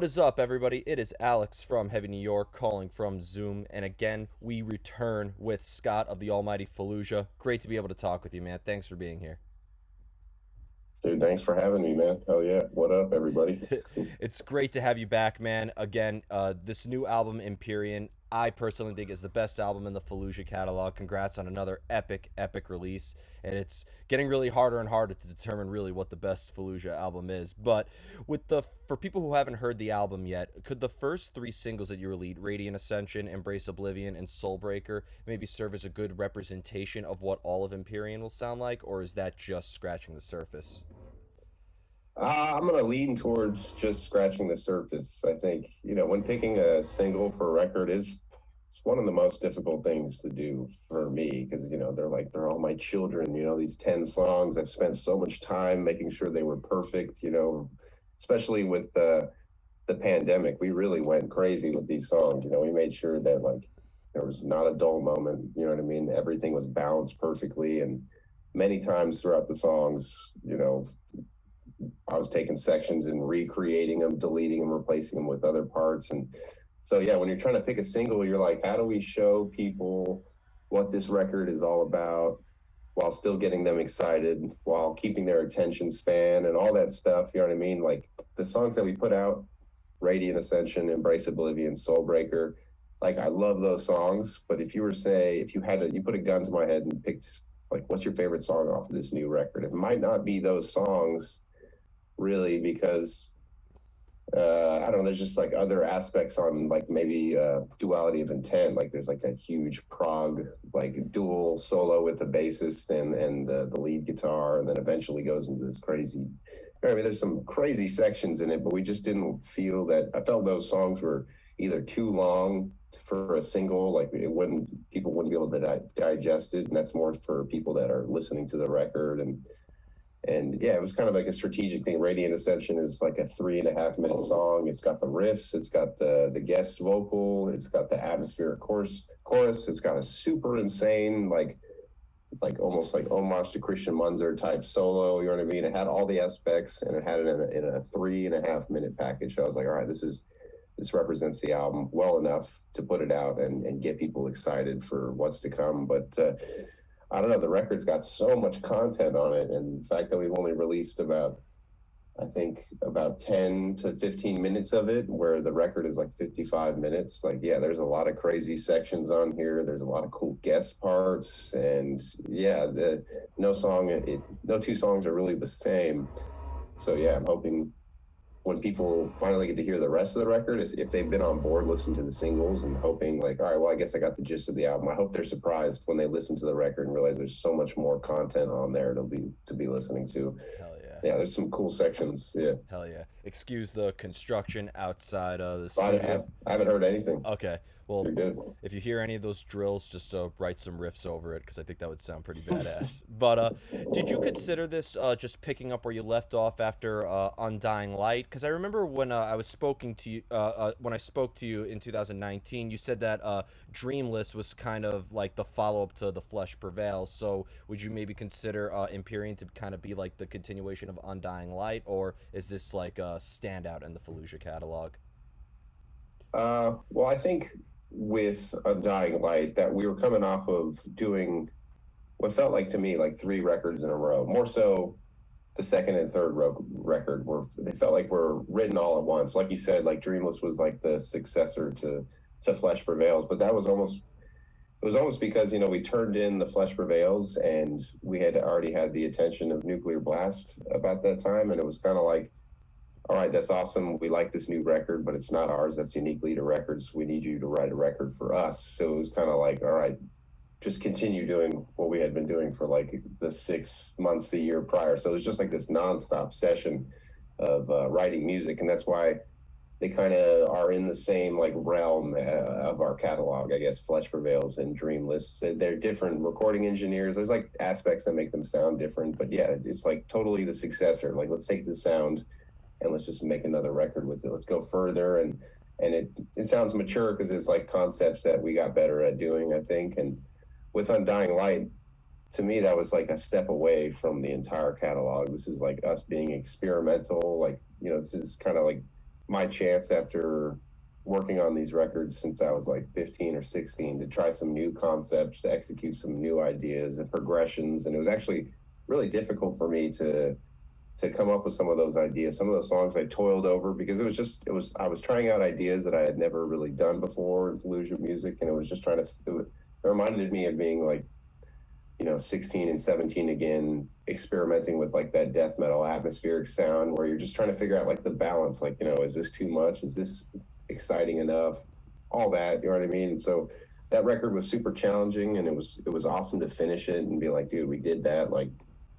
What is up, everybody? It is Alex from Heavy New York calling from Zoom, and again, we return with Scott of the Almighty Fallujah. Great to be able to talk with you, man. Thanks for being here. Dude, thanks for having me, man. Hell yeah. What up, everybody? It's great to have you back, man. Again, this new album, Empyrean, I personally think is the best album in the Fallujah catalog. Congrats on another epic release. And it's getting really harder and harder to determine really what the best Fallujah album is. But for people who haven't heard the album yet, could the first three singles that you released, Radiant Ascension, Embrace Oblivion, and Soulbreaker, maybe serve as a good representation of what all of Empyrean will sound like, or is that just scratching the surface? I'm going to lean towards just scratching the surface. I think, when picking a single for a record is it's one of the most difficult things to do for me because, they're all my children, these 10 songs. I've spent so much time making sure they were perfect, especially with the pandemic. We really went crazy with these songs. We made sure that, like, there was not a dull moment. You know what I mean? Everything was balanced perfectly. And many times throughout the songs, I was taking sections and recreating them, deleting them, replacing them with other parts. And so, yeah, when you're trying to pick a single, you're like, how do we show people what this record is all about while still getting them excited, while keeping their attention span and all that stuff? You know what I mean? Like the songs that we put out, Radiant Ascension, Embrace Oblivion, Soulbreaker, like I love those songs. But if you had to, you put a gun to my head and picked, like, what's your favorite song off of this new record? It might not be those songs really because I don't know. There's just like other aspects on like maybe duality of intent. Like there's like a huge prog like dual solo with the bassist and the lead guitar, and then eventually goes into this crazy. I mean, there's some crazy sections in it, but we just didn't feel that. I felt those songs were either too long for a single, like it wouldn't people wouldn't be able to digest it, and that's more for people that are listening to the record and yeah, it was kind of like a strategic thing. Radiant Ascension is like a 3.5 minute song. It's got the riffs, it's got the guest vocal, it's got the atmospheric chorus. It's got a super insane like almost like homage to Christian Munzer type solo. You know what I mean? It had all the aspects, and it had it in a 3.5 minute package. So I was like, all right, this represents the album well enough to put it out and get people excited for what's to come. But I don't know, the record's got so much content on it, and the fact that we've only released I think, about 10 to 15 minutes of it, where the record is like 55 minutes. Like, yeah, there's a lot of crazy sections on here. There's a lot of cool guest parts, and yeah, no two songs are really the same. So yeah, I'm hoping when people finally get to hear the rest of the record, is if they've been on board, listen to the singles, and hoping like, all right, well, I guess I got the gist of the album. I hope they're surprised when they listen to the record and realize there's so much more content on there to be listening to. Hell yeah. Yeah, there's some cool sections. Yeah, Hell yeah. Excuse the construction outside the I, studio. I haven't heard anything. Okay. Well, You're good. if you hear any of those drills, just write some riffs over it because I think that would sound pretty badass. But did you consider this just picking up where you left off after Undying Light? Because I remember when I spoke to you in 2019, you said that Dreamless was kind of like the follow up to The Flesh Prevails. So would you maybe consider Empyrean to kind of be like the continuation of Undying Light, or is this like a standout in the Fallujah catalog? Well, I think with Undying Light that we were coming off of doing what felt like to me like three records in a row. More so, the second and third record were they felt like were written all at once. Like you said, like Dreamless was like the successor to Flesh Prevails, but that was almost it was almost because we turned in the Flesh Prevails and we had already had the attention of Nuclear Blast about that time, and it was kind of like, all right, that's awesome. We like this new record, but it's not ours. That's uniquely to records. We need you to write a record for us. So it was kind of like, all right, just continue doing what we had been doing for like the 6 months, a year prior. So it was just like this nonstop session of writing music, and that's why they kind of are in the same like realm of our catalog, I guess. Flesh Prevails and Dreamless. They're different recording engineers. There's like aspects that make them sound different, but yeah, it's like totally the successor. Like, let's take this sound and let's just make another record with it. Let's go further, and it sounds mature because it's like concepts that we got better at doing, I think. And with Undying Light, to me, that was like a step away from the entire catalog. This is like us being experimental. Like, this is kind of like my chance after working on these records since I was like 15 or 16 to try some new concepts, to execute some new ideas and progressions. And it was actually really difficult for me to come up with some of those ideas. Some of those songs I toiled over because I was trying out ideas that I had never really done before in Fallujah music, and it was just trying to it reminded me of being like 16 and 17 again, experimenting with like that death metal atmospheric sound where you're just trying to figure out like the balance, like, is this too much? Is this exciting enough? All that, you know what I mean? And so that record was super challenging, and it was awesome to finish it and be like, dude, we did that. Like,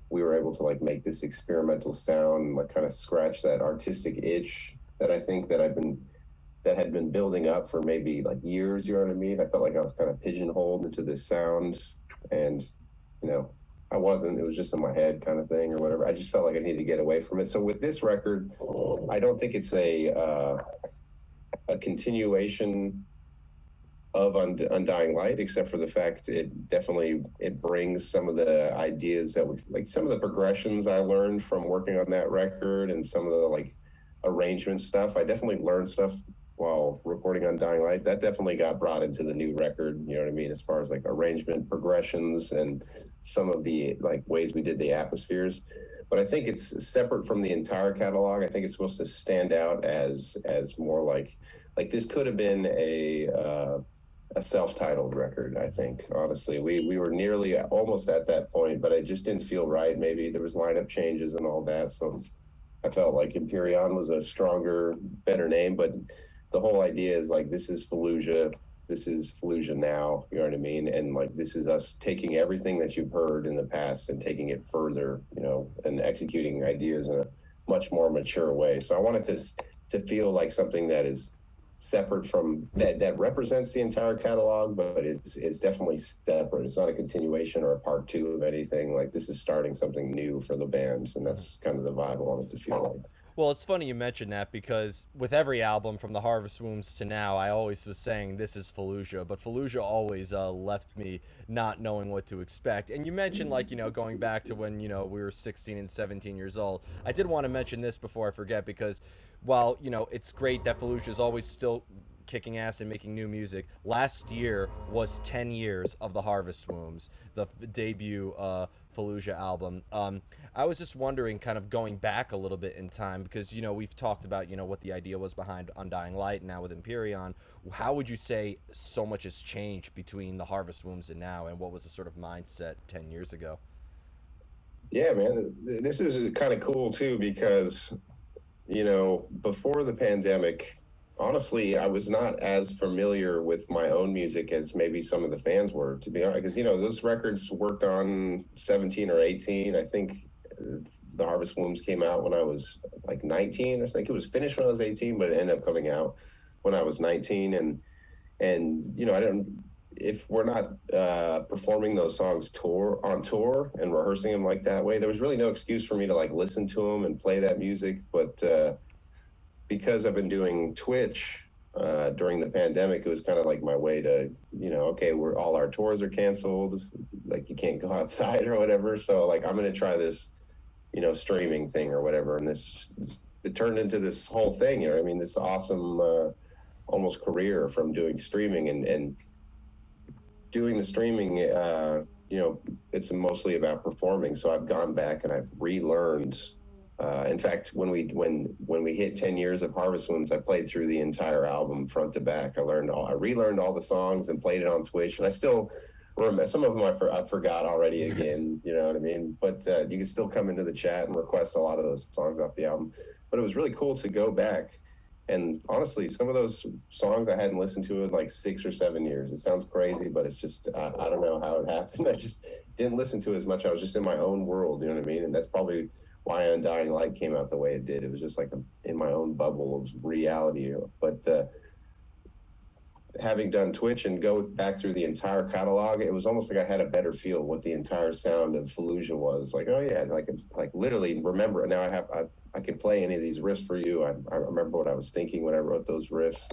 we were able to like make this experimental sound, like kind of scratch that artistic itch that I think that had been building up for maybe like years, you know what I mean? I felt like I was kind of pigeonholed into this sound, and you know, I wasn't. It was just in my head kind of thing or whatever. I just felt like I needed to get away from it. So with this record, I don't think it's a continuation of Undying Light, except for the fact it brings some of the ideas that would like some of the progressions I learned from working on that record and some of the like arrangement stuff. I definitely learned stuff while recording Undying Light. That definitely got brought into the new record, you know what I mean, as far as like arrangement progressions and some of the like ways we did the atmospheres. But I think it's separate from the entire catalog. I think it's supposed to stand out as more like this could have been a self-titled record. I think honestly, we were nearly almost at that point, but it just didn't feel right. Maybe there was lineup changes and all that, so I felt like Imperion was a stronger, better name. But the whole idea is like this is Fallujah. This is Fallujah now. You know what I mean? And like this is us taking everything that you've heard in the past and taking it further. And executing ideas in a much more mature way. So I wanted to feel like something that is separate from that represents the entire catalog, but is definitely separate. It's not a continuation or a part two of anything. Like this is starting something new for the bands, and that's kind of the vibe I wanted to feel like. Well, it's funny you mentioned that because with every album from the Harvest Wombs to now, I always was saying this is Fallujah, but Fallujah always left me not knowing what to expect. And you mentioned like going back to when we were 16 and 17 years old. I did want to mention this before I forget because while it's great that Fallujah is always still kicking ass and making new music. Last year was 10 years of the Harvest Wombs, the debut Fallujah album. I was just wondering, kind of going back a little bit in time, because we've talked about what the idea was behind Undying Light, and now with Imperion. How would you say so much has changed between the Harvest Wombs and now, and what was the sort of mindset 10 years ago? Yeah, man, this is kind of cool too because before the pandemic, honestly, I was not as familiar with my own music as maybe some of the fans were, to be honest. Because those records worked on 17 or 18. I think the Harvest Wombs came out when I was like 19. I think it was finished when I was 18, but it ended up coming out when I was 19. And I don't. If we're not performing those songs on tour and rehearsing them like that way, there was really no excuse for me to like listen to them and play that music. But because I've been doing Twitch during the pandemic, it was kind of like my way to, okay, we're all our tours are canceled, like you can't go outside or whatever. So like I'm gonna try this, streaming thing or whatever, and this it turned into this whole thing. I mean, this awesome almost career from doing streaming and doing the streaming. It's mostly about performing. So I've gone back and I've relearned. In fact, when we hit 10 years of Harvest Wombs, I played through the entire album front to back. I relearned all the songs and played it on Twitch, and I still remember some of them. I forgot already again. You know what I mean? But you can still come into the chat and request a lot of those songs off the album. But it was really cool to go back. And honestly, some of those songs I hadn't listened to in like 6 or 7 years. It sounds crazy, but it's just I don't know how it happened. I just didn't listen to it as much. I was just in my own world. You know what I mean? And that's probably why Undying Light came out the way it did. It was just like in my own bubble of reality. But having done Twitch and go back through the entire catalog, it was almost like I had a better feel what the entire sound of Fallujah was. Like, oh yeah, like literally remember. Now I can play any of these riffs for you. I remember what I was thinking when I wrote those riffs.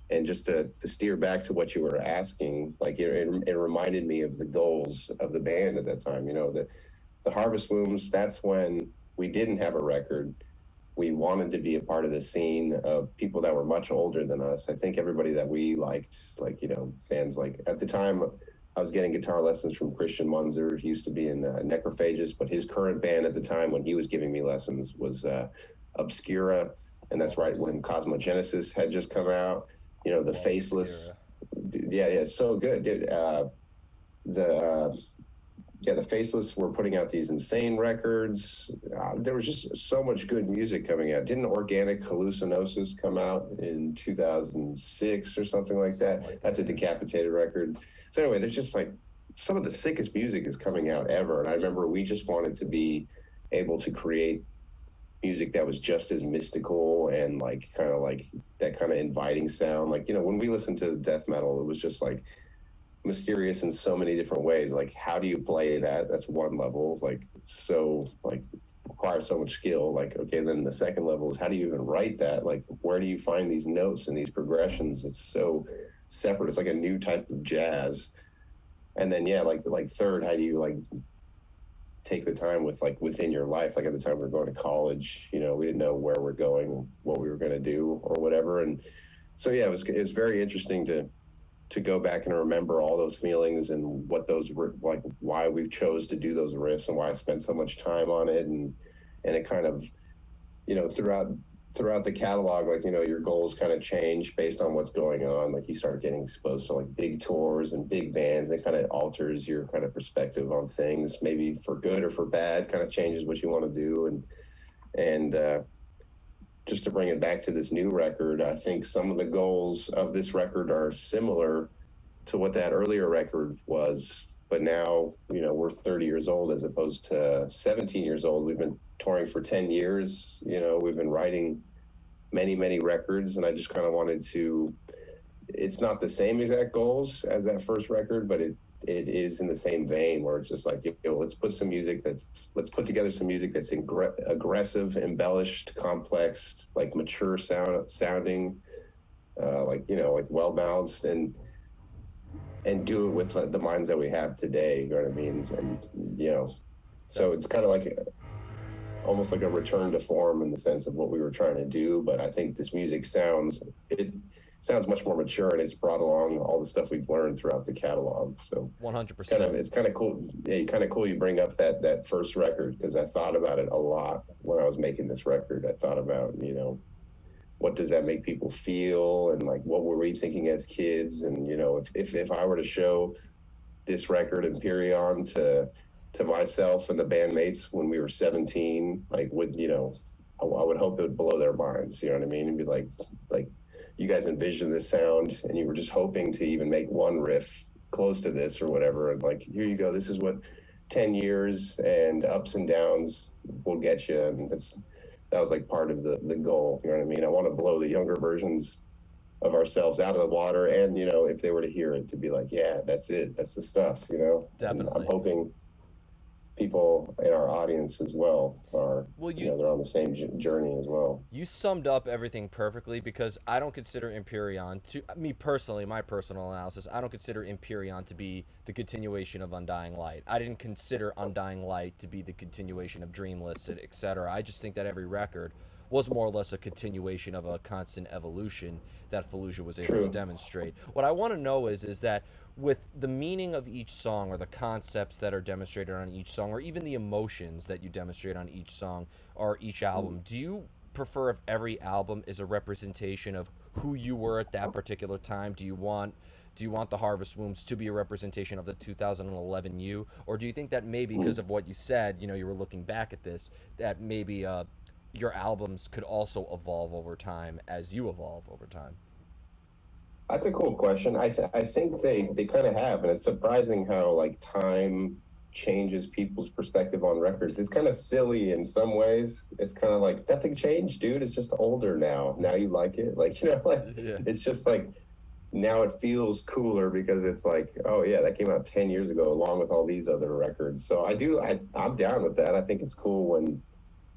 And just to steer back to what you were asking, like it reminded me of the goals of the band at that time. The Harvest Wombs, that's when we didn't have a record. we wanted to be a part of the scene of people that were much older than us. I think everybody that we liked, like, bands like, at the time, I was getting guitar lessons from Christian Munzer. He used to be in Necrophagus, but his current band at the time when he was giving me lessons was Obscura. And that's right when Cosmogenesis had just come out. The Faceless. Yeah, so good, dude. The the Faceless were putting out these insane records. There was just so much good music coming out. Didn't Organic Hallucinosis come out in 2006 or something like that? That's a Decapitated record. So anyway, there's just like some of the sickest music is coming out ever. And I remember we just wanted to be able to create music that was just as mystical and like kind of like that kind of inviting sound. Like, when we listened to death metal, it was just like mysterious in so many different ways. Like, how do you play that? That's one level. Like, it's so like requires so much skill. Like, okay, then the second level is how do you even write that? Like, where do you find these notes and these progressions? It's so separate. It's like a new type of jazz. And then like third, how do you like take the time with like within your life? Like at the time we were going to college, we didn't know where we're going, what we were going to do or whatever. And so it was very interesting to go back and remember all those feelings and what those were like, why we chose to do those riffs and why I spent so much time on it. And it kind of, throughout the catalog, like, your goals kind of change based on what's going on. Like you start getting exposed to like big tours and big bands. It kind of alters your kind of perspective on things, maybe for good or for bad, kind of changes what you want to do. And just to bring it back to this new record, I think some of the goals of this record are similar to what that earlier record was. But now, we're 30 years old as opposed to 17 years old. We've been touring for 10 years. We've been writing many, many records. And I just kind of wanted to, it's not the same exact goals as that first record, but it is in the same vein where it's just like, let's put together some music that's aggressive, embellished, complex, like mature sounding, like well balanced, and do it with the minds that we have today. You know what I mean? And so it's kind of like almost like a return to form in the sense of what we were trying to do. But I think this music sounds much more mature, and it's brought along all the stuff we've learned throughout the catalog. So 100%. It's kind of cool. Yeah, kind of cool you bring up that first record, because I thought about it a lot when I was making this record. I thought about, what does that make people feel, and like what were we thinking as kids, and if I were to show this record Empyrean to myself and the bandmates when we were 17, like I would hope it would blow their minds. You know what I mean? And be like you guys envisioned this sound and you were just hoping to even make one riff close to this or whatever. And like, here you go. This is what 10 years and ups and downs will get you. And that was like part of the goal. You know what I mean? I want to blow the younger versions of ourselves out of the water. And, if they were to hear it, to be like, yeah, that's it. That's the stuff, Definitely. And I'm hoping people in our audience as well are, they're on the same journey as well. You summed up everything perfectly, because I don't consider Empyrean, to me personally, my personal analysis, I don't consider Empyrean to be the continuation of Undying Light. I didn't consider Undying Light to be the continuation of Dreamless, etc. I just think that every record was more or less a continuation of a constant evolution that Fallujah was able to demonstrate. What I want to know is that with the meaning of each song, or the concepts that are demonstrated on each song, or even the emotions that you demonstrate on each song or each album, do you prefer if every album is a representation of who you were at that particular time? Do you want the Harvest Wombs to be a representation of the 2011 you, or do you think that maybe because of what you said, you were looking back at this, that maybe your albums could also evolve over time as you evolve over time? That's a cool question. I think they kind of have, and it's surprising how like time changes people's perspective on records. It's kind of silly in some ways. It's kind of like nothing changed, dude. It's just older now. Now you like it, like Yeah. It's just like now it feels cooler because it's like, oh yeah, that came out 10 years ago, along with all these other records. So I'm down with that. I think it's cool when.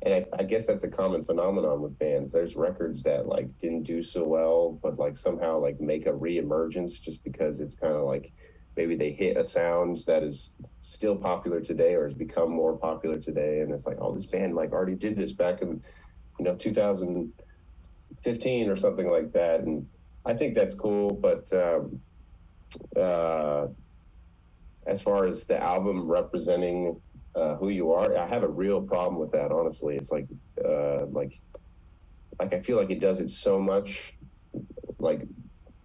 And I guess that's a common phenomenon with bands. There's records that like didn't do so well, but like somehow like make a reemergence just because it's kind of like maybe they hit a sound that is still popular today or has become more popular today. And it's like, oh, this band like already did this back in 2015 or something like that. And I think that's cool. But uh, as far as the album representing who you are, I have a real problem with that. Honestly, it's uh, like like I feel like it does it so much. Like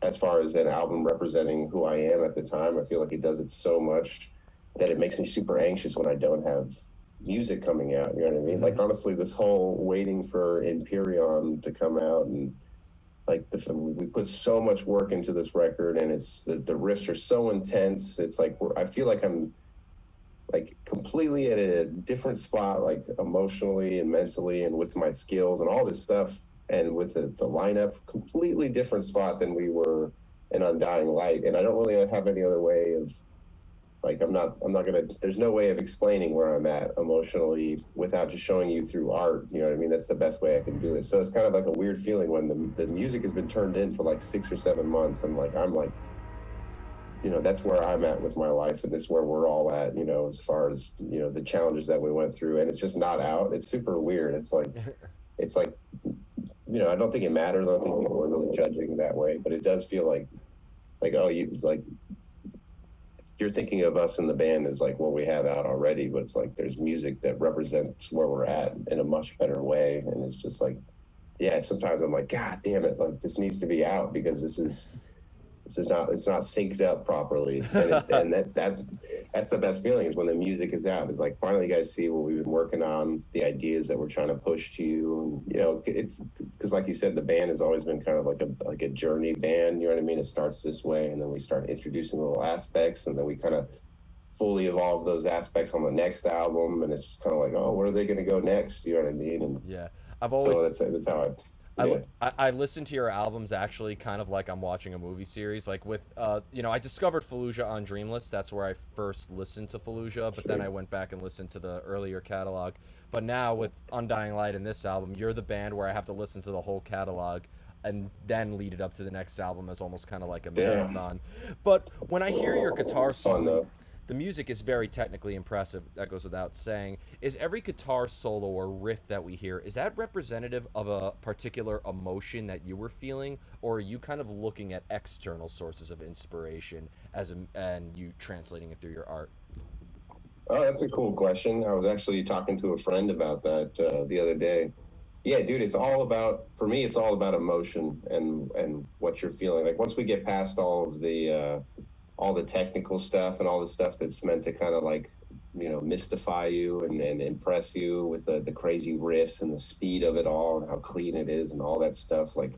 as far as an album representing who I am at the time, I feel like it does it so much that it makes me super anxious when I don't have music coming out. You know what I mean? Like Hmm. honestly, this whole waiting for Imperion to come out, and like we put so much work into this record, and it's the riffs are so intense. It's like I feel like I'm like completely at a different spot, like emotionally and mentally, and with my skills and all this stuff, and with the lineup, completely different spot than we were in Undying Light. And I don't really have any other way of like I'm not gonna. There's no way of explaining where I'm at emotionally without just showing you through art. You know what I mean? That's the best way I can do it. So it's kind of like a weird feeling when the music has been turned in for like 6 or 7 months, and like I'm like that's where I'm at with my life, and this is where we're all at, as far as, the challenges that we went through, and it's just not out. It's super weird. It's like, I don't think it matters. I don't think people are really judging that way, but it does feel like, oh, you're thinking of us in the band as like what we have out already, but it's like there's music that represents where we're at in a much better way. And it's just like, yeah, sometimes I'm like, God damn it, like this needs to be out because this is not it's not synced up properly, and that's the best feeling is when the music is out. It's like finally you guys see what we've been working on, the ideas that we're trying to push to you. And it's because like you said, the band has always been kind of like a journey band. You know what I mean? It starts this way, and then we start introducing little aspects, and then we kind of fully evolve those aspects on the next album. And it's just kind of like, oh, where are they going to go next? You know what I mean? And Yeah, I've so always that's how yeah. I listen to your albums actually kind of like I'm watching a movie series. Like with I discovered Fallujah on Dreamless. That's where I first listened to Fallujah, but then Sure. I went back and listened to the earlier catalog. But now with Undying Light and this album, you're the band where I have to listen to the whole catalog and then lead it up to the next album as almost kind of like a Damn. marathon. But when I hear your guitar It's fun soloing, though. the music is very technically impressive. That goes without saying. Is every guitar solo or riff that we hear, is that representative of a particular emotion that you were feeling, or are you kind of looking at external sources of inspiration and you translating it through your art? Oh, that's a cool question. I was actually talking to a friend about that the other day. Yeah, dude, for me, it's all about emotion and what you're feeling. Like once we get past all the technical stuff and all the stuff that's meant to kind of like, mystify you and impress you with the crazy riffs and the speed of it all and how clean it is and all that stuff. Like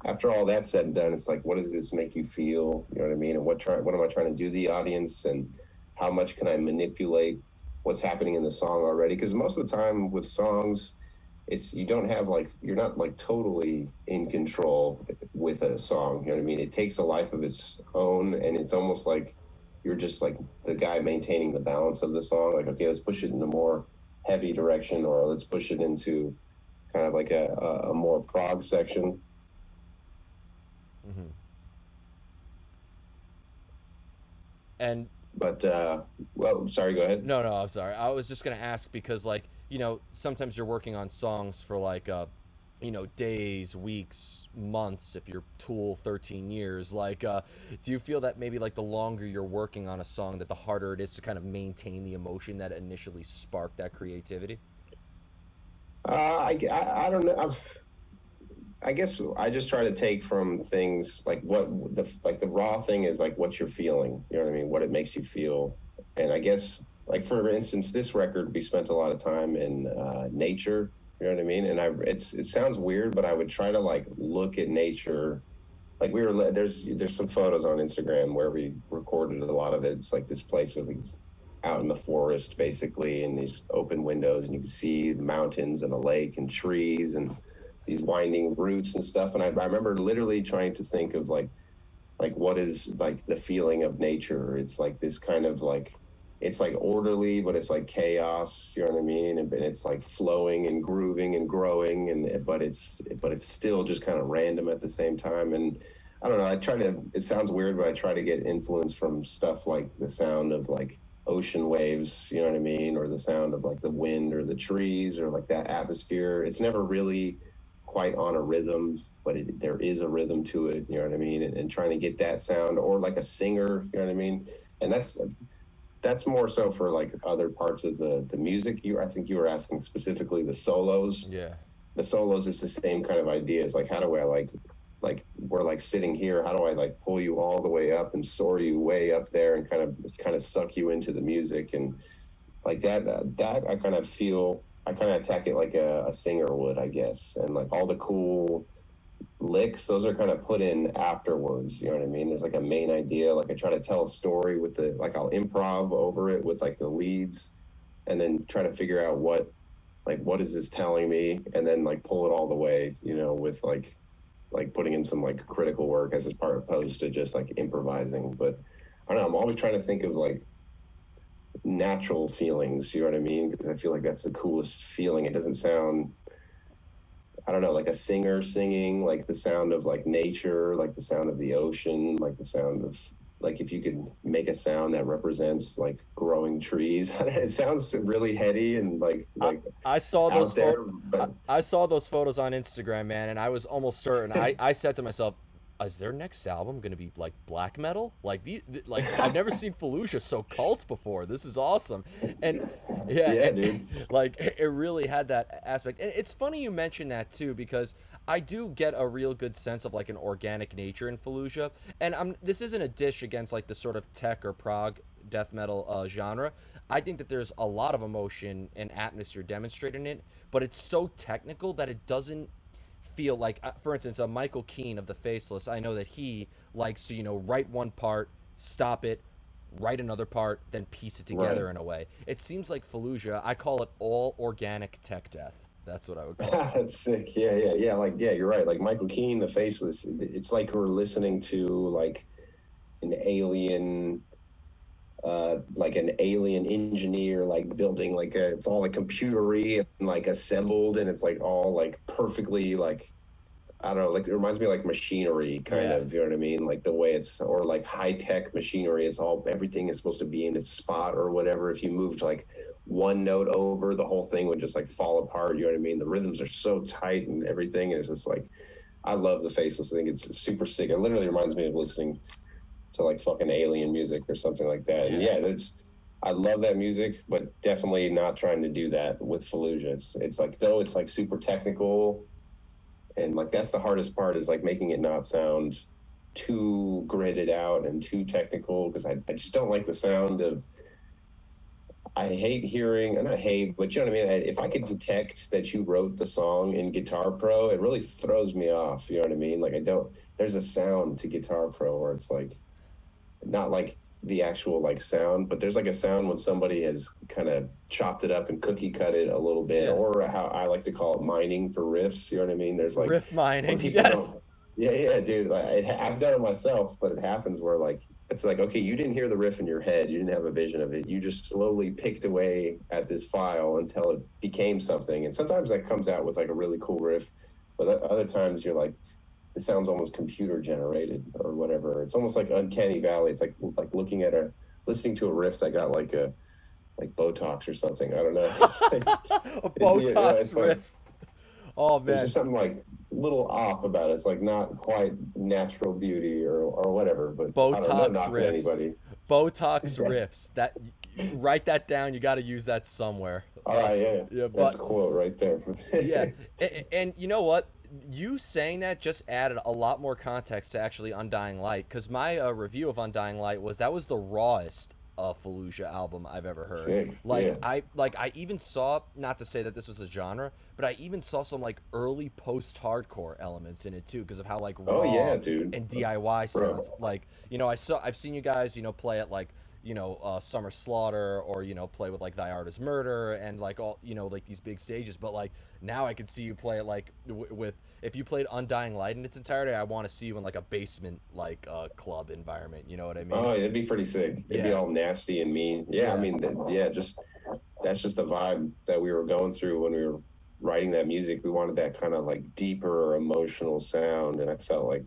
after all that's said and done, it's like, what does this make you feel? You know what I mean? And what am I trying to do to the audience, and how much can I manipulate what's happening in the song already? Because most of the time with songs, it's you don't have like you're not like totally in control with a song. You know what I mean? It takes a life of its own, and it's almost like you're just like the guy maintaining the balance of the song. Like, okay, let's push it in a more heavy direction, or let's push it into kind of like a more prog section. Hmm. And But well, sorry, go ahead. no, I'm sorry. I was just gonna ask because, like, sometimes you're working on songs for like, days, weeks, months. If you're Tool, 13 years. Like, do you feel that maybe like the longer you're working on a song, that the harder it is to kind of maintain the emotion that initially sparked that creativity? I don't know. I guess I just try to take from things like the raw thing is like what you're feeling. You know what I mean? What it makes you feel. And I guess like for instance, this record we spent a lot of time in nature. You know what I mean? And it sounds weird, but I would try to like look at nature. Like there's some photos on Instagram where we recorded a lot of it. It's like this place with these out in the forest basically, and these open windows, and you can see the mountains and a lake and trees and these winding routes and stuff. And I remember literally trying to think of like what is like the feeling of nature. It's like this kind of like it's like orderly, but it's like chaos. You know what I mean? And it's like flowing and grooving and growing, and but it's still just kind of random at the same time. And I don't know. I try to. It sounds weird, but I try to get influence from stuff like the sound of like ocean waves, you know what I mean, or the sound of like the wind or the trees or like that atmosphere. It's never really quite on a rhythm, but there is a rhythm to it, you know what I mean, and trying to get that sound, or like a singer, you know what I mean, and that's more so for like other parts of the music. I think you were asking specifically the solos. Yeah. The solos is the same kind of idea. It's like, how do I like we're like sitting here, how do I like pull you all the way up and soar you way up there and kind of suck you into the music, and like that I kind of feel, I kind of attack it like a singer would, I guess, and like all the cool licks, those are kind of put in afterwards, you know what I mean, there's like a main idea, like I try to tell a story with the, like I'll improv over it with like the leads, and then try to figure out what is this telling me, and then like pull it all the way, with like putting in some like critical work as part opposed to just like improvising. But I don't know, I'm always trying to think of like natural feelings, you know what I mean, because I feel like that's the coolest feeling. It doesn't sound, I don't know, like a singer singing, like the sound of like nature, like the sound of the ocean, like the sound of, like if you could make a sound that represents like growing trees. It sounds really heady and I, I saw those out photos. there, but I saw those photos on Instagram, man, and I was almost certain. I said to myself, "Is their next album gonna be like black metal? Like like I've never seen Fallujah so cult before. This is awesome." And yeah, yeah, and, dude. like it really had that aspect. And it's funny you mentioned that too, because I do get a real good sense of like an organic nature in Fallujah. And this isn't a dish against like the sort of tech or prog death metal genre. I think that there's a lot of emotion and atmosphere demonstrated in it, but it's so technical that it doesn't feel like, for instance, a Michael Keane of the Faceless. I know that he likes to, write one part, stop it, write another part, then piece it Right. together in a way. It seems like Fallujah, I call it all organic tech death. That's what I would call Sick. Yeah. Like, yeah, you're right. Like Michael Keane, the Faceless. It's like we're listening to an alien, like an alien engineer, like building it's all like computery and like assembled, and it's like all like perfectly like, I don't know, like it reminds me of like machinery it. kind Yeah. of, you know what I mean? Like the way it's, or like high tech machinery, it's all, everything is supposed to be in its spot or whatever. If you moved like one note over, the whole thing would just like fall apart, you know what I mean? The rhythms are so tight and everything. And it's just like, I love the Faceless. I think it's super sick. It literally reminds me of listening to like fucking alien music or something like that. And Yeah. yeah, I love that music, but definitely not trying to do that with Fallujah. It's like, though it's like super technical, and like that's the hardest part, is like making it not sound too gridded out and too technical, because I just don't like the sound of, I hate hearing, and I hate, but you know what I mean, if I could detect that you wrote the song in Guitar Pro, it really throws me off, you know what I mean, like I don't, there's a sound to Guitar Pro where it's like not like the actual like sound, but there's like a sound when somebody has kind of chopped it up and cookie cut it a little bit, Yeah. or how I like to call it mining for riffs. You know what I mean? There's like Riff when mining. people Yes. don't. Yeah, dude. Like, I've done it myself, but it happens where like it's like, okay, you didn't hear the riff in your head, you didn't have a vision of it, you just slowly picked away at this file until it became something, and sometimes that comes out with like a really cool riff, but other times you're like, it sounds almost computer generated or whatever. It's almost like uncanny valley. It's like looking at listening to a riff that got like Botox or something. I don't know. It's like A Botox it's like riff. Oh there's man, just something like a little off about it. It's like not quite natural beauty or whatever. But I don't know, Botox knocking riffs. anybody. Botox riffs. That write that down. You got to use that somewhere. All right, yeah, Yeah, that's but a quote right there. yeah, and you know what? You saying that just added a lot more context to actually Undying Light, because my review of Undying Light was that was the rawest Fallujah album I've ever heard. Sick. Like Yeah. I even saw, not to say that this was a genre, but I even saw some like early post-hardcore elements in it too, because of how like Oh raw yeah, dude. and DIY sounds. Bro. Like, I've seen you guys play at like Summer Slaughter, or play with like Thy Art Is Murder, and like all like these big stages. But like now I could see you play it like with, if you played Undying Light in its entirety, I want to see you in like a basement like club environment. You know what I mean? Oh, it'd be pretty sick. It'd be Yeah, all nasty and mean. Yeah, I yeah, mean, yeah, just that's just the vibe that we were going through when we were writing that music. We wanted that kind of like deeper emotional sound, and I felt like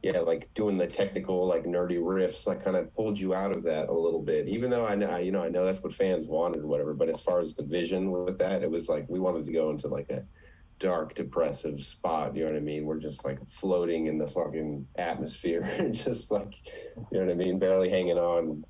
yeah, like doing the technical, like nerdy riffs, like kind of pulled you out of that a little bit. Even though I know that's what fans wanted or whatever. But as far as the vision with that, it was like we wanted to go into like a dark, depressive spot. You know what I mean? We're just like floating in the fucking atmosphere, and just like, you know what I mean, barely hanging on.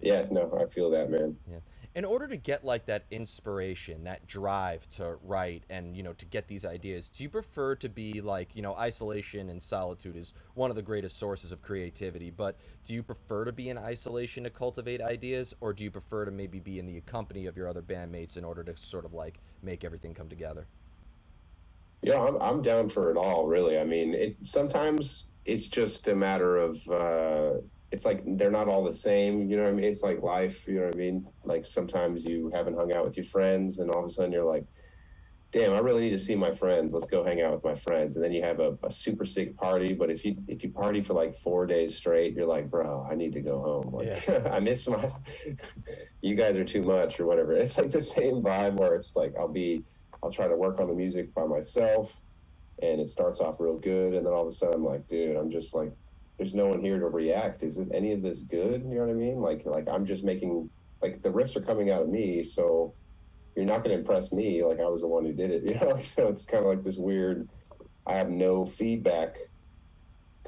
Yeah, no, I feel that, man. Yeah. In order to get like that inspiration, that drive to write and, to get these ideas, do you prefer to be like, isolation and solitude is one of the greatest sources of creativity, but do you prefer to be in isolation to cultivate ideas, or do you prefer to maybe be in the company of your other bandmates in order to sort of like make everything come together? Yeah, I'm down for it all, really. I mean, it sometimes it's just a matter of it's like they're not all the same, you know what I mean? It's like life, you know what I mean? Like sometimes you haven't hung out with your friends and all of a sudden you're like, damn, I really need to see my friends. Let's go hang out with my friends. And then you have a super sick party, but if you party for like 4 days straight, you're like, bro, I need to go home. Yeah. Like I miss my you guys are too much or whatever. It's like the same vibe where it's like I'll try to work on the music by myself and it starts off real good and then all of a sudden I'm like, dude, I'm just like there's no one here to react. Is this any of this good? You know what I mean? Like I'm just making like the riffs are coming out of me, so you're not going to impress me like I was the one who did it, you know? So it's kind of like this weird, I have no feedback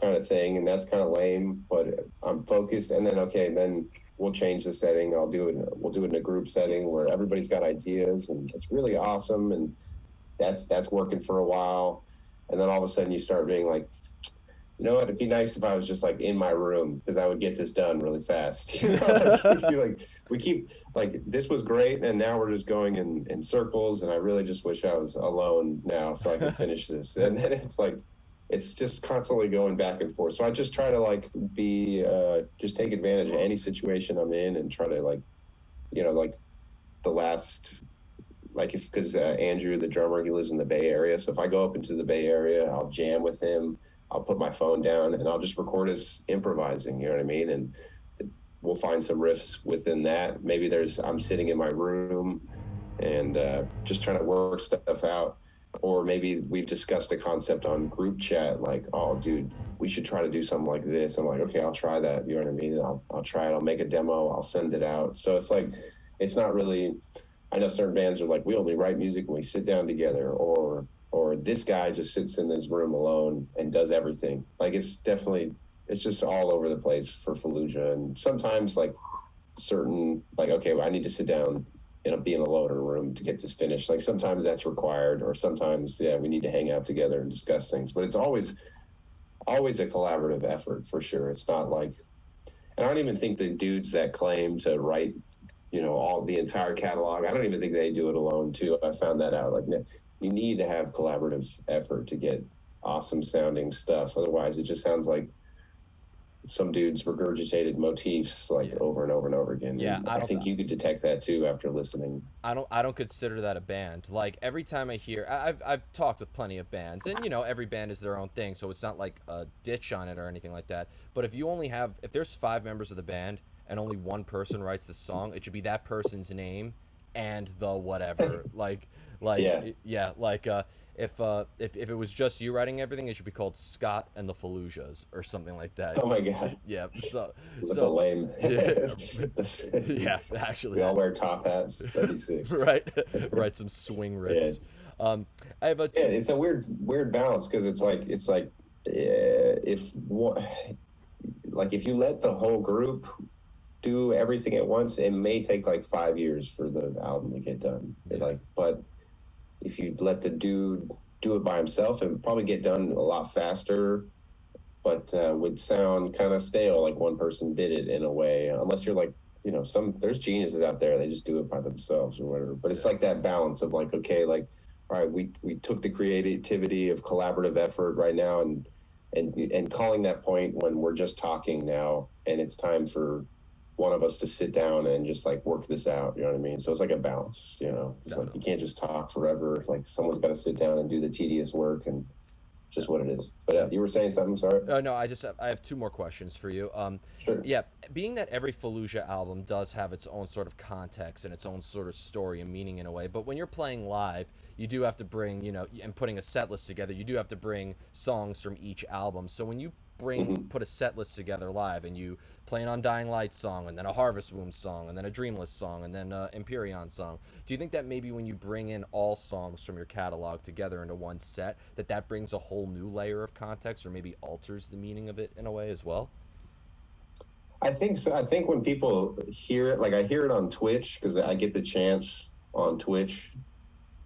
kind of thing, and that's kind of lame, but I'm focused. And then, okay, then we'll change the setting. We'll do it in a group setting where everybody's got ideas, and it's really awesome. And that's working for a while. And then all of a sudden you start being like, you know what? It'd be nice if I was just like in my room because I would get this done really fast. You know, like we keep like this was great, and now we're just going in circles. And I really just wish I was alone now so I could finish this. And then it's like it's just constantly going back and forth. So I just try to like be just take advantage of any situation I'm in and try to like like the last like if because Andrew the drummer he lives in the Bay Area, so if I go up into the Bay Area I'll jam with him. I'll put my phone down and I'll just record us improvising, you know what I mean? And we'll find some riffs within that. Maybe I'm sitting in my room and just trying to work stuff out. Or maybe we've discussed a concept on group chat, like, oh, dude, we should try to do something like this. I'm like, okay, I'll try that. You know what I mean? I'll try it. I'll make a demo. I'll send it out. So it's like, it's not really, I know certain bands are like, we only write music when we sit down together, or this guy just sits in his room alone and does everything. Like it's just all over the place for Fallujah. And sometimes like certain like, okay, well, I need to sit down and be in a loader room to get this finished. Like sometimes that's required, or sometimes yeah, we need to hang out together and discuss things. But it's always a collaborative effort for sure. It's not like, and I don't even think the dudes that claim to write all the entire catalog, I don't even think they do it alone too. I found that out. Like you need to have collaborative effort to get awesome sounding stuff. Otherwise it just sounds like some dudes regurgitated motifs like Yeah. over and over and over again. Yeah, And I think you could detect that too after listening. I don't consider that a band. Like every time I hear, I've talked with plenty of bands, and every band is their own thing, so it's not like a ditch on it or anything like that. But if there's 5 members of the band and only one person writes the song, it should be that person's name and the whatever. Yeah. Yeah, like if it was just you writing everything, it should be called Scott and the Fallujahs or something like that. Oh my God. Yeah. So That's a so lame. yeah, yeah. Actually, We all that wear top hats. That'd be sick. right, write some swing Yeah. riffs. I have a Yeah, two. it's a weird balance because it's like if one, like if you let the whole group do everything at once, it may take like 5 years for the album to get done. Yeah. Like, but if you let the dude do it by himself, it would probably get done a lot faster, but would sound kind of stale. Like one person did it in a way, unless you're like, there's geniuses out there. They just do it by themselves or whatever. But it's Yeah. like that balance of like, okay, like, all right, we took the creativity of collaborative effort right now and calling that point when we're just talking now, and it's time for one of us to sit down and just like work this out. You know what I mean? So it's like a balance. It's like you Definitely. can't just talk forever. Like someone's got to sit down and do the tedious work, and just what it is. But Yeah. you were saying something. Sorry. No, I have 2 more questions for you. Sure. Yeah, being that every Fallujah album does have its own sort of context and its own sort of story and meaning in a way, but when you're playing live, you do have to bring, and putting a set list together, you do have to bring songs from each album. So when you put a set list together live, and you play an Undying Light song, and then a Harvest Moon song, and then a Dreamless song, and then a Empyrean song. Do you think that maybe when you bring in all songs from your catalog together into one set, that brings a whole new layer of context, or maybe alters the meaning of it in a way as well? I think so. I think when people hear it, like I hear it on Twitch because I get the chance on Twitch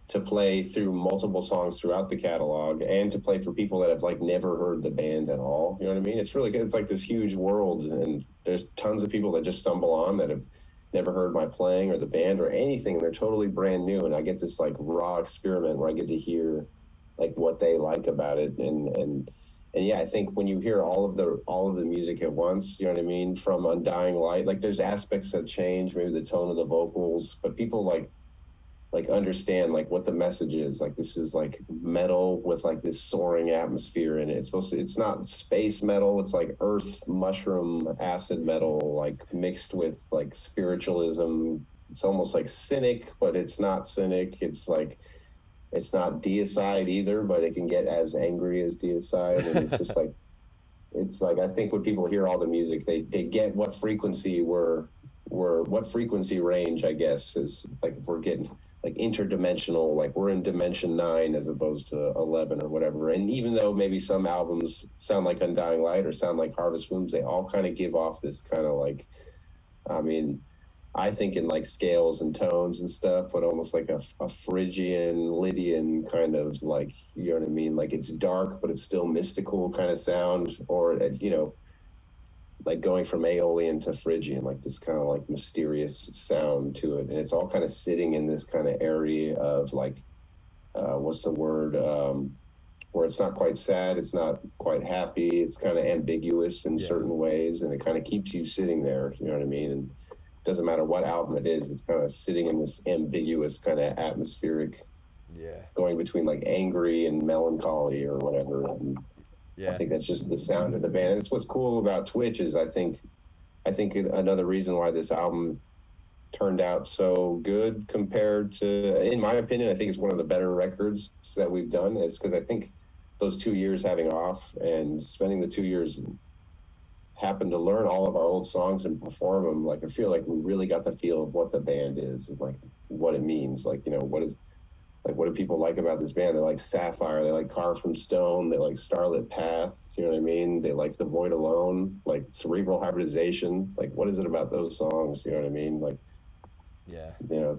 to play through multiple songs throughout the catalog and to play for people that have like never heard the band at all. You know what I mean? It's really good. It's like this huge world, and there's tons of people that just stumble on that have never heard my playing or the band or anything. They're totally brand new, and I get this like raw experiment where I get to hear like what they like about it, and yeah, I think when you hear all of the music at once, you know what I mean, from Undying Light, like there's aspects that change, maybe the tone of the vocals, but people like understand like what the message is. Like this is like metal with like this soaring atmosphere in it. It's not space metal, it's like earth mushroom acid metal, like mixed with like spiritualism. It's almost like cynic, but it's not cynic. It's like it's not deicide either, but it can get as angry as deicide. And it's just like it's like I think when people hear all the music, they get what frequency what frequency range, I guess, is like if we're getting like interdimensional, like we're in dimension 9 as opposed to 11 or whatever. And even though maybe some albums sound like Undying Light or sound like Harvest Moons, they all kind of give off this kind of like, I mean, I think in like scales and tones and stuff, but almost like a Phrygian, Lydian kind of like, you know what I mean? Like it's dark, but it's still mystical kind of sound, or, you know, like going from Aeolian to Phrygian, like this kind of like mysterious sound to it. And it's all kind of sitting in this kind of area of like, what's the word? Where it's not quite sad, it's not quite happy, it's kind of ambiguous in certain ways, and it kind of keeps you sitting there, you know what I mean? And it doesn't matter what album it is, it's kind of sitting in this ambiguous kind of atmospheric, going between like angry and melancholy or whatever. And I think that's just the sound of the band. And it's what's cool about Twitch is I think another reason why this album turned out so good compared to, in my opinion, I think it's one of the better records that we've done, is because I think those 2 years having off and spending the 2 years happened to learn all of our old songs and perform them. Like I feel like we really got the feel of what the band is and like what it means. Like, you know, what do people like about this band? They like Sapphire, they like Carved from Stone, they like Starlit Path, you know what I mean? They like The Void Alone, like Cerebral Hybridization. Like, what is it about those songs? You know what I mean? Like, you know,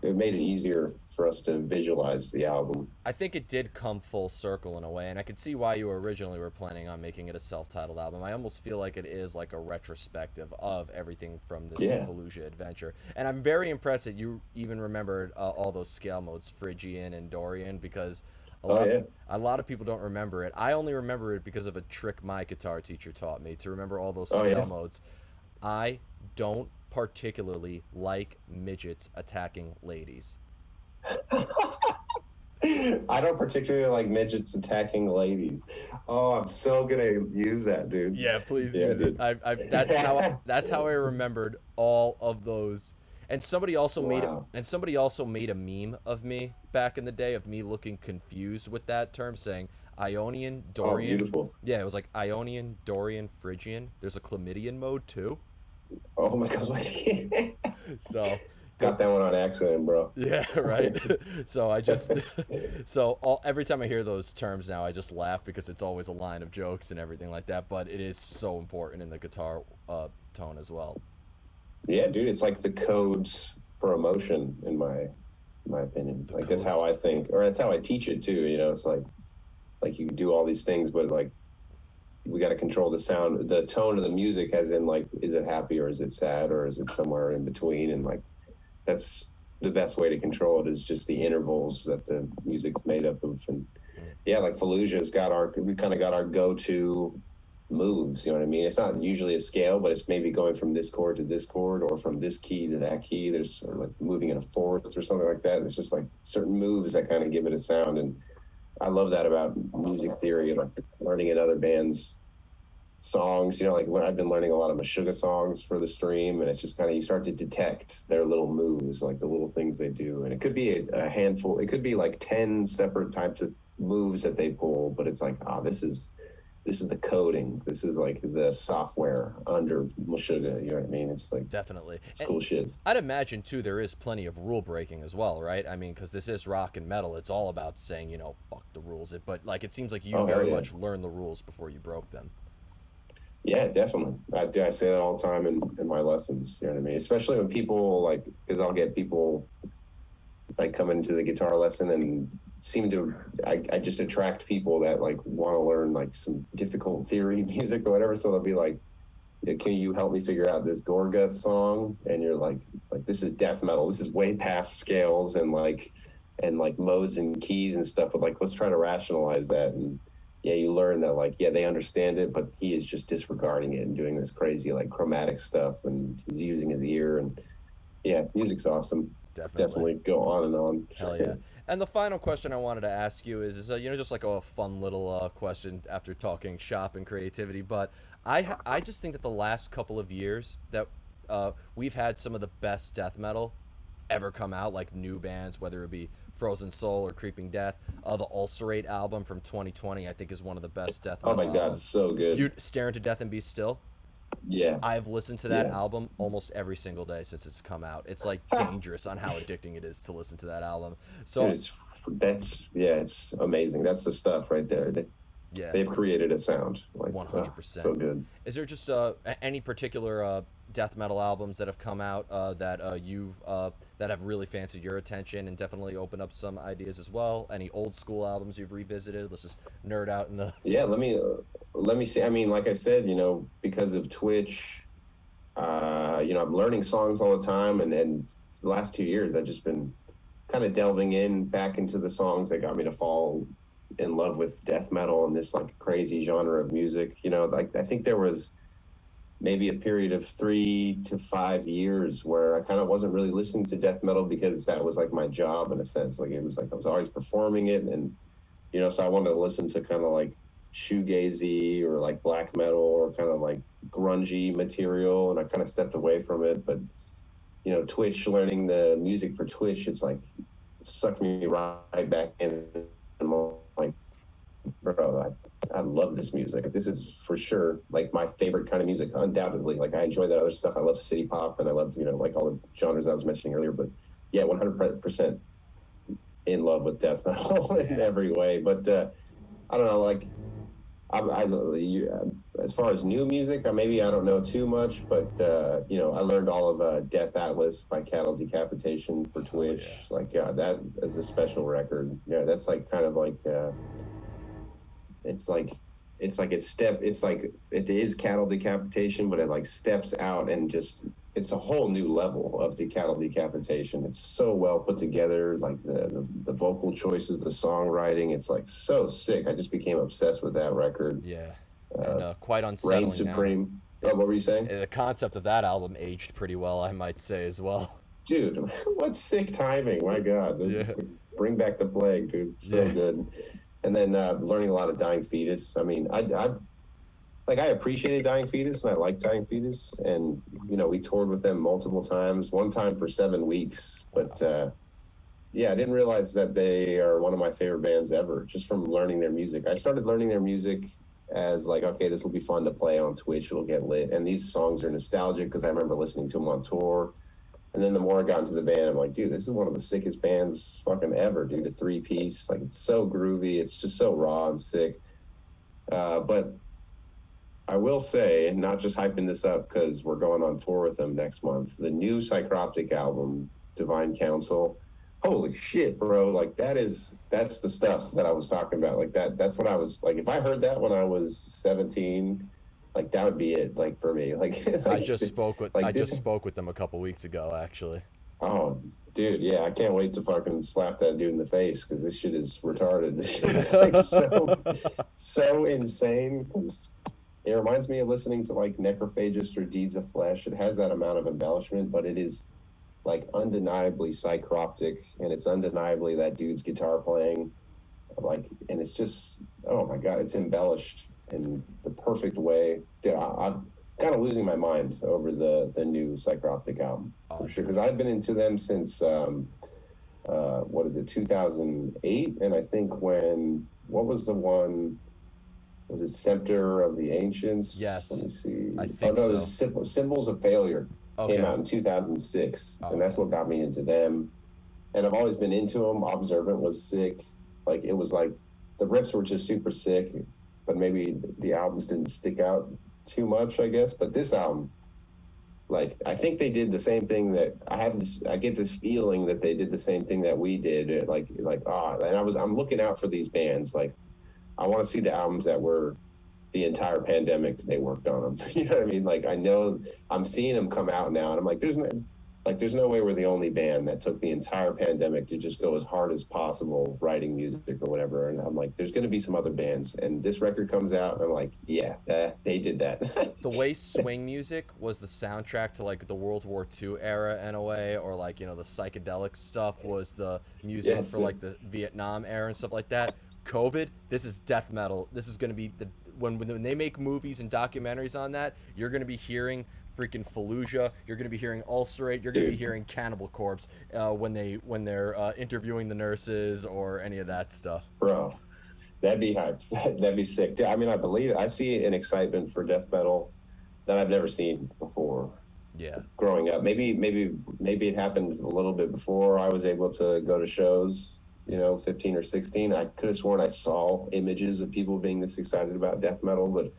it made it easier for us to visualize the album. I think it did come full circle in a way, and I could see why you originally were planning on making it a self-titled album. I almost feel like it is like a retrospective of everything from this Fallujah adventure. And I'm very impressed that you even remembered all those scale modes, Phrygian and Dorian, because a lot of people don't remember it. I only remember it because of a trick my guitar teacher taught me, to remember all those scale modes. I don't particularly like midgets attacking ladies. I don't particularly like midgets attacking ladies. Oh, I'm so gonna use that, dude. Yeah, please use it. That's how I remembered all of those. And somebody also made a meme of me back in the day of me looking confused with that term, saying Ionian, Dorian. Oh, beautiful. Yeah, it was like Ionian, Dorian, Phrygian. There's a chlamydian mode too. Oh my god. So got that one on accident, bro. Yeah, right. So every time I hear those terms now, I just laugh because it's always a line of jokes and everything like that, but it is so important in the guitar tone as well. Yeah, dude, it's like the codes for emotion in my opinion. Like that's how I think, or that's how I teach it too, you know. It's like you do all these things, but like we got to control the sound, the tone of the music, as in like, is it happy or is it sad or is it somewhere in between? And like, that's the best way to control it, is just the intervals that the music's made up of. And yeah, like Fallujah's we kind of got our go-to moves, you know what I mean? It's not usually a scale, but it's maybe going from this chord to this chord or from this key to that key. There's sort of like moving in a fourth or something like that. It's just like certain moves that kind of give it a sound. And I love that about music theory, like learning in other bands' songs. You know, like when I've been learning a lot of Meshuggah songs for the stream, and it's just kind of, you start to detect their little moves, like the little things they do. And it could be a handful, it could be like 10 separate types of moves that they pull, but it's like, this is this is the coding. This is like the software under Meshuggah. You know what I mean? It's like Definitely. it's And cool shit. I'd imagine too there is plenty of rule breaking as well, right? I mean, because this is rock and metal, it's all about saying, fuck the rules. But like, it seems like you Oh hell very yeah. much learned the rules before you broke them. Yeah, definitely. I say that all the time in my lessons. You know what I mean? Especially when people like, because I'll get people like come into the guitar lesson and seem to, I just attract people that like want to learn like some difficult theory music or whatever. So they'll be like, "Yeah, can you help me figure out this Gorgut song?" And you're like this is death metal. This is way past scales and like modes and keys and stuff. But like, let's try to rationalize that. And yeah, you learn that like, yeah, they understand it, but he is just disregarding it and doing this crazy like chromatic stuff, and he's using his ear. And yeah, music's awesome. Definitely. Definitely go on and on. Hell yeah. And the final question I wanted to ask you is just like a fun little question after talking shop and creativity. But I just think that the last couple of years that we've had some of the best death metal ever come out, like new bands, whether it be Frozen Soul or Creeping Death. The Ulcerate album from 2020, I think, is one of the best death Oh my metal God, albums. so good. You Staring to Death and Be Still. Yeah, I've listened to that yeah. album almost every single day since it's come out. It's like dangerous on how addicting it is to listen to that album. Dude, So that's yeah, it's amazing. That's the stuff right there. yeah, They've created a sound like, oh, 100%. so good. Is there just any particular death metal albums that have come out that you've that have really fancied your attention and definitely opened up some ideas as well? Any old school albums you've revisited? Let's just nerd out in the. Yeah, let me see. I mean, like I said, because of Twitch, I'm learning songs all the time, and the last 2 years I've just been kind of delving in back into the songs that got me to fall in love with death metal and this like crazy genre of music. Like I think there was maybe a period of 3 to 5 years where I kind of wasn't really listening to death metal because that was like my job in a sense. Like it was like I was always performing it, and so I wanted to listen to kind of like shoegazy or like black metal or kind of like grungy material, and I kind of stepped away from it. But Twitch, learning the music for Twitch, it's like sucked me right back in. And I'm like, bro, I love this music. This is for sure like my favorite kind of music, undoubtedly. Like I enjoy that other stuff. I love city pop and I love, like all the genres I was mentioning earlier. But yeah, 100% in love with death metal in Yeah. every way. But I don't know, like as far as new music, maybe I don't know too much, but I learned all of Death Atlas by Cattle Decapitation for Hell yeah. Twitch. Like, yeah, that is a special record. Yeah, that's like kind of like it's like it's like it is Cattle Decapitation, but it like steps out and just it's a whole new level of Cattle Decapitation. It's so well put together, like the vocal choices, the songwriting. It's like so sick. I just became obsessed with that record. Yeah. And uh, quite Reign unsettling now. Supreme. Oh, It, what were you saying? the concept of that album aged pretty well, I might say as well. Dude, what sick timing. My God. Yeah. Bring back the plague, dude. So Yeah. good. And then learning a lot of Dying Fetus. I mean, I appreciated Dying Fetus and I liked Dying Fetus. And, we toured with them multiple times, one time for 7 weeks. But yeah, I didn't realize that they are one of my favorite bands ever just from learning their music. I started learning their music as like, okay, this will be fun to play on Twitch. It'll get lit. And these songs are nostalgic because I remember listening to them on tour. And then the more I got into the band, I'm like, dude, this is one of the sickest bands fucking ever, dude. A three-piece. Like, it's so groovy. It's just so raw and sick. But I will say, and not just hyping this up because we're going on tour with them next month, the new Psychroptic album, Divine Council, holy shit, bro. Like, that's the stuff that I was talking about. Like, that's what I was, like, if I heard that when I was 17, like, that would be it, like, for me. Like, I just spoke with like I this. just spoke with them a couple weeks ago actually. Oh, dude, yeah, I can't wait to fucking slap that dude in the face because this shit is retarded. This shit is like so insane. Because it reminds me of listening to like Necrophagist or Deeds of Flesh. It has that amount of embellishment, but it is like undeniably psychroptic, and it's undeniably that dude's guitar playing. Like, and it's just, oh my God, it's embellished in the perfect way. Dude, I'm kind of losing my mind over the new Psychroptic album Oh, for sure. dude. Because I've been into them since what is it, 2008? And I think what was the one? Was it Scepter of the Ancients? Let Yes, me see. I Oh think no, it so. was Symbols of Failure. Came Okay. out in 2006, Oh, and okay. that's what got me into them. And I've always been into them. Observant was sick. Like it was like the riffs were just super sick, but maybe the albums didn't stick out too much, I guess. But this album, like I think they did the same thing that I get this feeling that they did the same thing that we did. And I'm looking out for these bands. Like I want to see the albums that were the entire pandemic they worked on them. You know what I mean? Like I know I'm seeing them come out now, and I'm like, there's no way we're the only band that took the entire pandemic to just go as hard as possible writing music or whatever. And I'm like, there's going to be some other bands, and this record comes out, and I'm like, yeah, they did that. The way swing music was the soundtrack to like the World War II era in a way, or like the psychedelic stuff was the music Yes, for like the Vietnam era and stuff like that. COVID, this is death metal. This is going to be the when they make movies and documentaries on that, you're going to be hearing freaking Fallujah. You're going to be hearing Ulcerate. You're going to be dude, hearing Cannibal Corpse when they're interviewing the nurses or any of that stuff. bro. That'd be hype. That'd be sick. I mean, I see an excitement for death metal that I've never seen before Yeah. growing up. Maybe it happened a little bit before I was able to go to shows, 15 or 16. I could have sworn I saw images of people being this excited about death metal, but it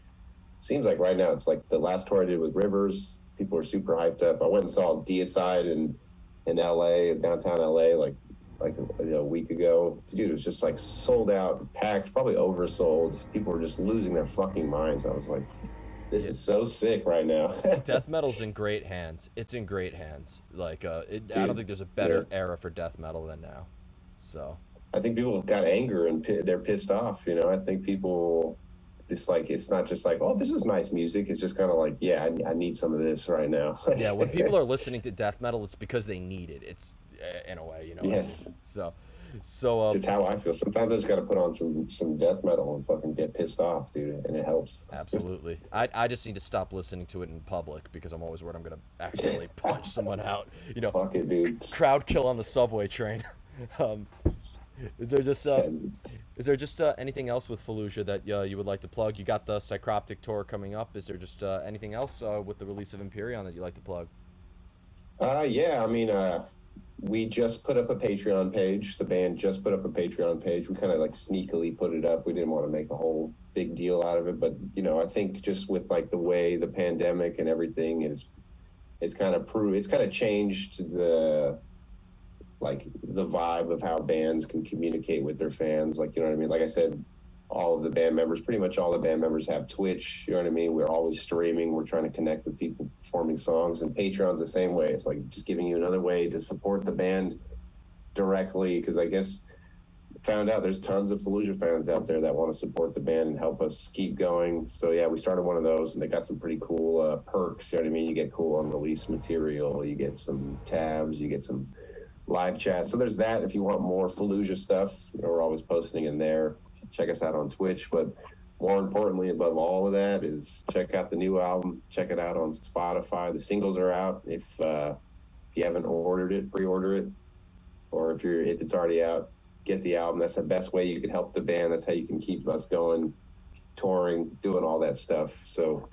seems like right now it's like the last tour I did with Rivers, people are super hyped up. I went and saw Deicide in LA, downtown LA, like a week ago. Dude, it was just like sold out, packed, probably oversold. People were just losing their fucking minds. I was like, this Yeah. is so sick right now. Death metal's in great hands. It's in great hands. Like, I don't Dude, think there's a yeah. better era for death metal than now. So, I think people got anger and they're pissed off. I think people, it's not just like, oh, this is nice music. It's just kind of like, yeah, I need some of this right now. yeah, when people are listening to death metal, it's because they need it. It's in a way, you know what I Yes, mean? So, it's how I feel. Sometimes I just got to put on some death metal and fucking get pissed off, dude, and it helps. absolutely. I just need to stop listening to it in public because I'm always worried I'm gonna accidentally punch someone out. Fuck it, dude. Crowd kill on the subway train. um, is there just uh, And Is there just anything else with Fallujah that you would like to plug? You got the Psychroptic tour coming up. Is there just anything else with the release of Imperion that you'd like to plug? yeah, I mean, we just put up a Patreon page. The band just put up a Patreon page. We kind of like sneakily put it up. We didn't want to make a whole big deal out of it, but I think just with like the way the pandemic and everything is it's kind of changed the vibe of how bands can communicate with their fans. Like, you know what I mean? Like I said, pretty much all the band members have Twitch. You know what I mean? We're always streaming. We're trying to connect with people performing songs, and Patreon's the same way. It's like just giving you another way to support the band directly. Because I guess found out there's tons of Fallujah fans out there that want to support the band and help us keep going. So yeah, we started one of those, and they got some pretty cool perks. You know what I mean? You get cool unreleased material. You get some tabs. You get some live chat. So there's that. If you want more Fallujah stuff, we're always posting in there. Check us out on Twitch. But more importantly, above all of that, is check out the new album. Check it out on Spotify. The singles are out. If you haven't ordered it, pre-order it. Or if it's already out, get the album. That's the best way you can help the band. That's how you can keep us going, touring, doing all that stuff. So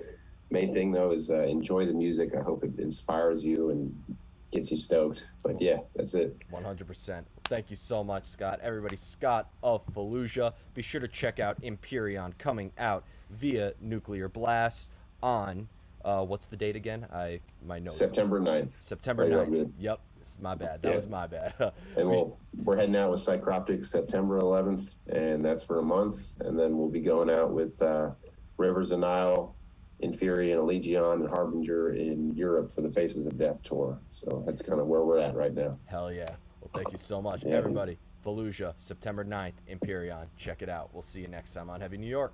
main thing though is enjoy the music. I hope it inspires you and gets you stoked. But yeah, that's it. 100%. Thank you so much, Scott. Everybody, Scott of Fallujah. Be sure to check out Imperion coming out via Nuclear Blast on what's the date again? My notes. September 9th. September Oh, you're 9th. good. Yep. It's my bad. That Yeah. was my bad. And we're heading out with Psychroptic September 11th, and that's for a month. And then we'll be going out with Rivers and Nile, Inferi and Allegion, and Harbinger in Europe for the Faces of Death tour. So that's kind of where we're at right now. Hell yeah. Well, thank you so much, Yeah. everybody. Fallujah, September 9th, Imperion. Check it out. We'll see you next time on Heavy New York.